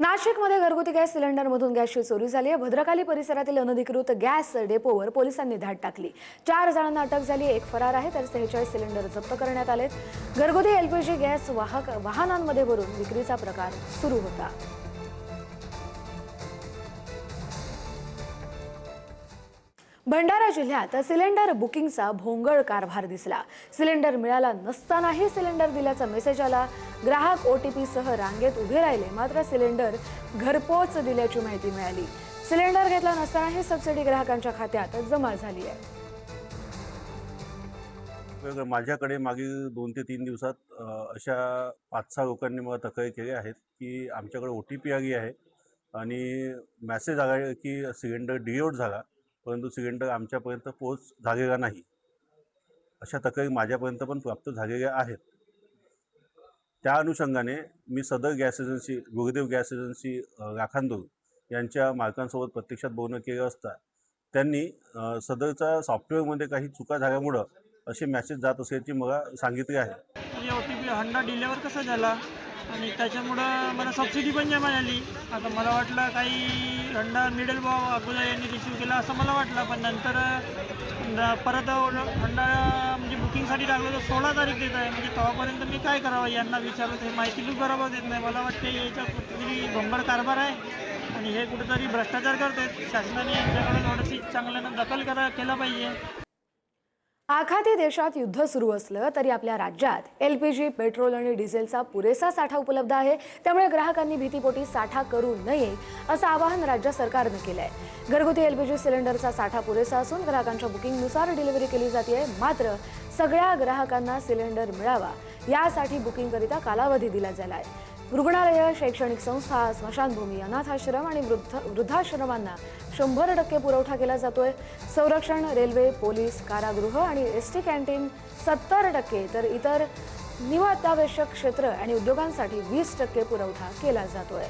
नाशिकमध्ये घरगुती गॅस सिलेंडरमधून गॅसची चोरी झाली आहे। भद्रकाली परिसरातील अनधिकृत गॅस डेपोवर पोलिसांनी धाड टाकली। 4 जणांना अटक झाली, एक फरार आहे तर 46 सिलेंडर जप्त करण्यात आलेत। घरगुती एलपीजी गॅस वाहनांमध्ये भरून विक्रीचा प्रकार सुरू होता। भंडारा जिल्ह्यात सिलेंडर बुकिंगचा भोंगळ कारभार दिसला। सिलेंडर मिळाला नसतानाही सिलेंडर दिल्याचा मेसेज आला। ग्राहक ओटीपी सह रांगेत उभे राहिले, मात्र सिलेंडर घरपोच दिल्याची माहिती मिळाली। सिलेंडर घेतला नसतानाही सबसिडी ग्राहकांच्या खात्यात जमा झाली आहे। माझ्याकडे मागील 2 ते 3 दिवसात अशा 5-6 लोकांनी मला तक्रारी केली आहेत की आमच्याकडे ओटीपी आली आहे आणि मेसेज आला आहे की सिलेंडर डिलिव्हर्ड झाला, परंतु सिलेंडर आमच्यापर्यंत पोहोच झालेला नाही। अशा तक्रारी माझ्यापर्यंत पण प्राप्त झालेल्या आहेत। त्या अनुषंगाने मी सदर gas agency Gurudev gas agency Lakhandur यांच्या मालकांसोबत प्रत्यक्षात बोलणं केलं असता त्यांनी सदरचा सॉफ्टवेअरमध्ये काही चुका झाल्यामुळं असे मेसेज जात असल्याचे मला सांगितले आहे। म्हणजे ओटीपी हंडा डिलिव्हर कसा झाला आणि त्याच्यामुळं मला सबसिडी पण जमा झाली। आता मला वाटलं काही हंडा मिळेल बा अगोदर यांनी रिसीव्ह केला असं मला वाटलं, पण नंतर परत हंडा म्हणजे बुकिंगसाठी टाकलं तर 16 तारीख देत आहे। म्हणजे तेव्हापर्यंत मी काय करावं, यांना विचारलं ते माहिती बी बरोबर देत नाही। मला वाटते याच्या कुठेतरी भंबर कारभार आहे आणि हे कुठेतरी भ्रष्टाचार करतात। शासनाने यांच्याकडे थोडीशी चांगल्यानं दखल केला पाहिजे। आखाती देशात युद्ध सुरू असलं तरी आपल्या राज्यात एलपीजी, पेट्रोल आणि डिझेलचा पुरेसा साठा उपलब्ध आहे। त्यामुळे ग्राहकांनी भीतीपोटी साठा करू नये असं आवाहन राज्य सरकारने केलं आहे। घरगुती एलपीजी सिलेंडरचा साठा पुरेसा असून ग्राहकांच्या बुकिंगनुसार डिलिव्हरी केली जाते। मात्र सगळ्या ग्राहकांना सिलेंडर मिळावा यासाठी बुकिंगकरिता कालावधी दिला गेला आहे। रुग्णालय, शैक्षणिक संस्था, स्मशानभूमी, अनाथ आश्रम आणि वृद्धाश्रमांना 100% पुरवठा केला जातोय। संरक्षण, रेल्वे, पोलीस, कारागृह आणि एसटी कॅन्टीन 70%, तर इतर नित्यावश्यक क्षेत्र आणि उद्योगांसाठी 20% पुरवठा केला जातोय।